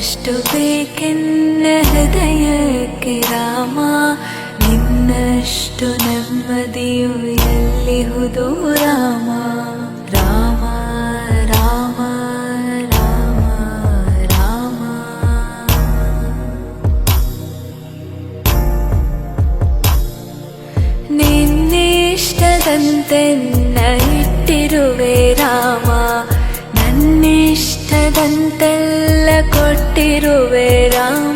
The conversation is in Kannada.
ಇನ್ನಷ್ಟು ಬೇಕೆನ್ನ ಹೃದಯಕ್ಕೆ ರಾಮ, ನಿನ್ನಷ್ಟು ನೆಮ್ಮದಿಯು ಎಲ್ಲಿಹುದು ರಾಮ. ರಾಮ ರಾಮ ರಾಮ ರಾಮ. ನಿನ್ನಿಷ್ಟದಂತೆನ್ನ ಇಟ್ಟಿರುವೆ ರಾಮ, ನನ್ನಿಷ್ಟದಂತೆಲ್ಲ ಕೊಟ್ಟಿರುವೆ ರಾಮ.